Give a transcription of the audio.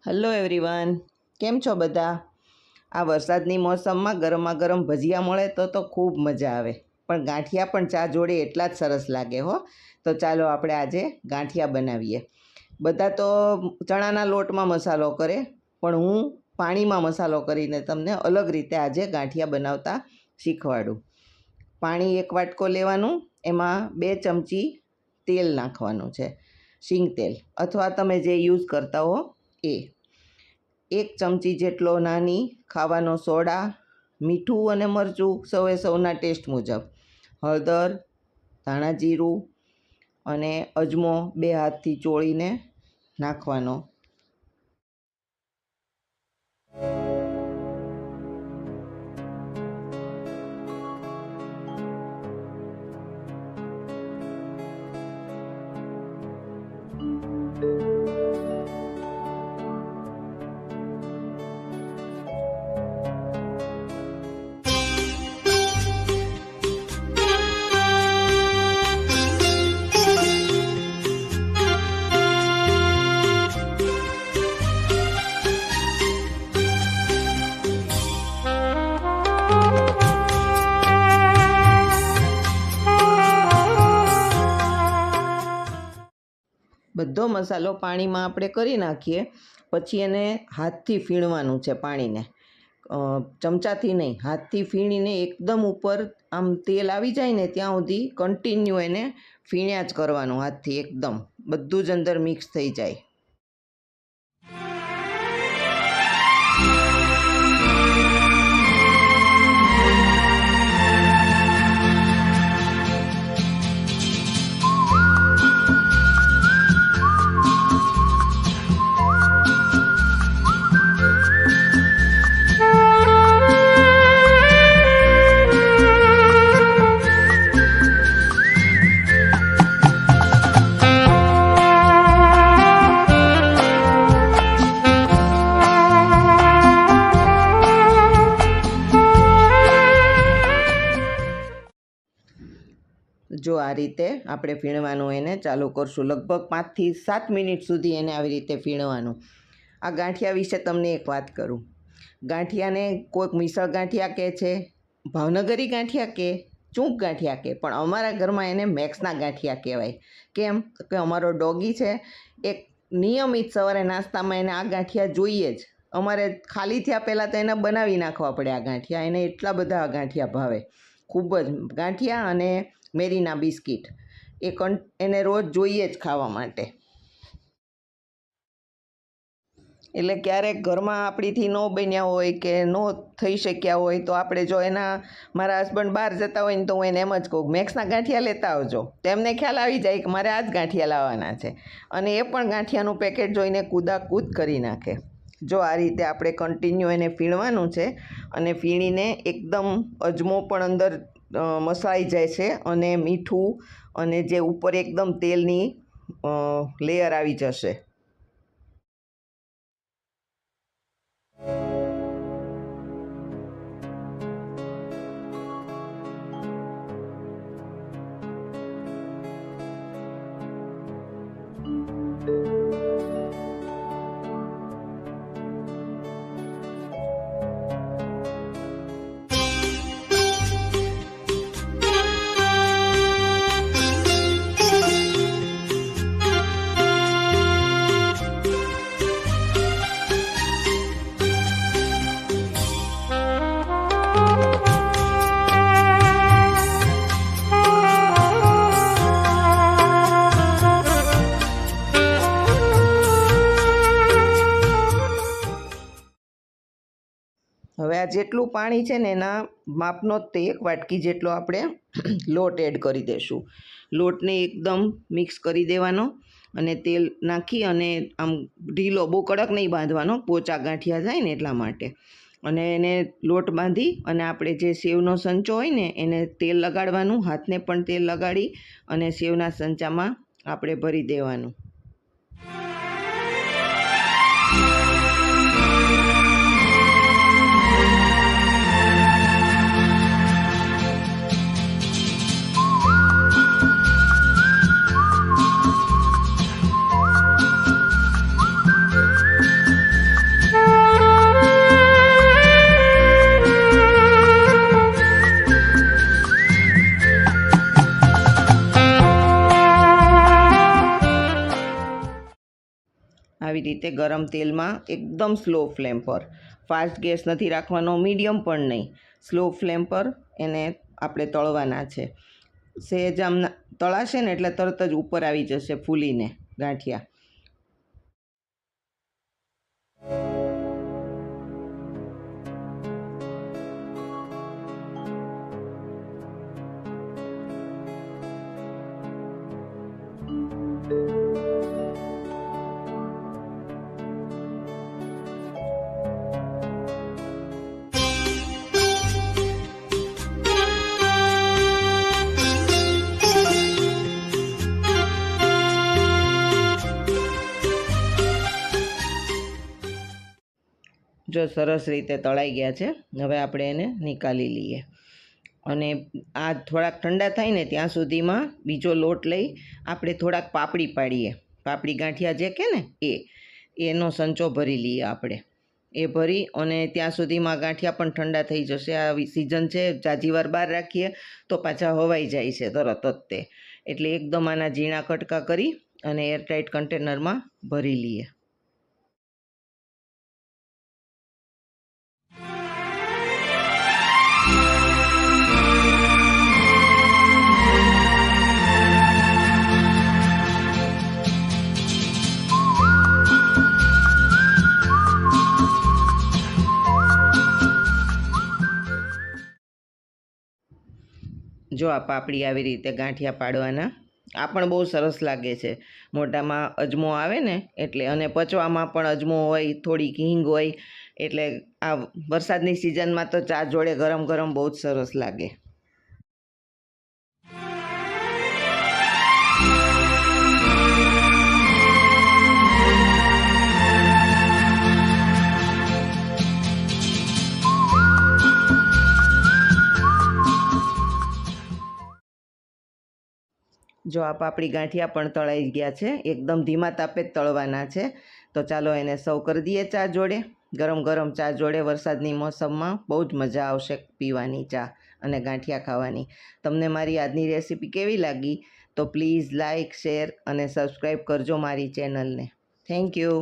Hello everyone, કેમ છો બધા? આ વરસાદની મોસમમાં ગરમા ગરમ ભજીયા મળે તો ખૂબ મજા આવે, પણ ગાંઠિયા પણ ચા જોડે એટલા જ સરસ લાગે હો. તો ચાલો આપણે આજે ગાંઠિયા બનાવીએ. બધા તો ચણાના લોટમાં મસાલો કરે, પણ હું પાણીમાં મસાલો કરીને તમને અલગ રીતે આજે ગાંઠિયા બનાવતા શીખવાડું. પાણી 1 વાટકો લેવાનું, એમાં 2 ચમચી તેલ નાખવાનું છે, સિંગ તેલ અથવા તમે જે યુઝ કરતા હો એ. 1 ચમચી જેટલો નાની ખાવાનો સોડા, મીઠું અને મરચું સૌના ટેસ્ટ મુજબ, હળદર, ધાણા જીરું અને અજમો 2 હાથથી ચોળીને નાખવાનો. બધો મસાલો પાણીમાં આપણે કરી નાખીએ, પછી એને હાથથી ફીણવાનું છે પાણીને, ચમચાથી નહીં, હાથથી ફીણીને એકદમ ઉપર આમ તેલ આવી જાય ને ત્યાં સુધી કન્ટિન્યુ એને ફીણ્યા જ કરવાનું હાથથી, એકદમ બધું જ અંદર મિક્સ થઈ જાય. જો આ રીતે આપણે ફીણવાનું એને ચાલુ કરશું, લગભગ 5 થી 7 મિનિટ સુધી એને આવી રીતે ફીણવાનું. આ ગાંઠિયા વિશે તમને એક વાત કરું. ગાંઠિયાને કોઈક મિસળ ગાંઠિયા કહે છે, ભાવનગરી ગાંઠિયા કહે, ચૂંક ગાંઠિયા કહે, પણ અમારા ઘરમાં એને મેક્સના ગાંઠિયા કહેવાય. કેમ કે અમારો ડોગી છે, એક નિયમિત સવારે નાસ્તામાં એને આ ગાંઠિયા જોઈએ જ. અમારે ખાલી થયા પહેલાં તો એને બનાવી નાખવા પડે આ ગાંઠિયા, એને એટલા બધા આ ગાંઠિયા ભાવે, ખૂબ જ. ગાંઠિયા અને મેરીના બિસ્કિટ એને રોજ જોઈએ જ ખાવા માટે. એટલે ક્યારેક ઘરમાં આપણીથી ન બન્યા હોય કે ન થઈ શક્યા હોય તો આપણે જો મારા હસબન્ડ બહાર જતા હોય ને તો હું એને એમ જ કહું, મેક્સના ગાંઠિયા લેતા આવજો. તો એમને ખ્યાલ આવી જાય કે મારે આ જ ગાંઠિયા લાવવાના છે, અને એ પણ ગાંઠિયાનું પેકેટ જોઈને કૂદાકૂદ કરી નાખે. જો આ રીતે આપણે કન્ટિન્યુ એને ફીણવાનું છે, અને ફીણીને એકદમ અજમો પણ અંદર મસાઈ જાય છે, અને મીઠું, અને જે ઉપર એકદમ તેલની લેયર આવી જશે. હવે આ જેટલું પાણી છે ને એના માપનો જ તે 1 વાટકી જેટલો આપણે લોટ એડ કરી દઈશું. લોટને એકદમ મિક્સ કરી દેવાનો, અને તેલ નાખી અને આમ ઢીલો, બહુ કડક નહીં બાંધવાનો, પોચા ગાંઠિયા થાય ને એટલા માટે. અને એને લોટ બાંધી અને આપણે જે સેવનો સંચો હોય ને એને તેલ લગાડવાનું, હાથને પણ તેલ લગાડી અને સેવના સંચામાં આપણે ભરી દેવાનું. આવી રીતે ગરમ તેલમાં એકદમ સ્લો ફ્લેમ પર, ફાસ્ટ ગેસ નથી રાખવાનો, મીડિયમ પણ નહીં, સ્લો ફ્લેમ પર એને આપણે તળવાના છે. સહેજ આમ તળાશે ને એટલે તરત જ ઉપર આવી જશે ફૂલીને ગાંઠિયા. જો સરસ રીતે તળાઈ ગયા છે. હવે આપણે એને નીકાળી લઈએ અને આ થોડાક ઠંડા થાય ને ત્યાં સુધીમાં બીજો લોટ લઈ આપણે થોડાક પાપડી પાડીએ. પાપડી ગાંઠિયા જે કે ને એનો સંચો ભરી લઈએ આપણે. એ ભરી અને ત્યાં સુધીમાં ગાંઠિયા પણ ઠંડા થઈ જશે. આ સિઝન છે, જાજી વાર બહાર રાખીએ તો પાછા હવાઈ જાય છે તરત જ તે. એટલે એકદમ આના ઝીણા કટકા કરી અને એરટાઇટ કન્ટેનરમાં ભરી લઈએ. જો આ પાપડી આવી રીતે ગાંઠિયા પાડવાના. આ પણ બહુ સરસ લાગે છે. મોઢામાં અજમો આવે ને એટલે, અને પચવામાં પણ અજમો હોય, થોડીક હિંગ હોય, એટલે આ વરસાદની સિઝનમાં તો ચા જોડે ગરમ ગરમ બહુ જ સરસ લાગે. જો આ પાપડી ગાંઠિયા પણ તળાઈ ગયા છે. એકદમ ધીમા તાપે જ તળવાના છે. તો ચાલો એને સર્વ કરી દઈએ ચા જોડે. ગરમ ગરમ ચા જોડે વરસાદની મોસમમાં બહુ જ મજા આવશે પીવાની ચા અને ગાંઠિયા ખાવાની. તમને મારી આજની રેસીપી કેવી લાગી તો પ્લીઝ લાઇક, શેર અને સબસ્ક્રાઈબ કરજો મારી ચેનલને. Thank you.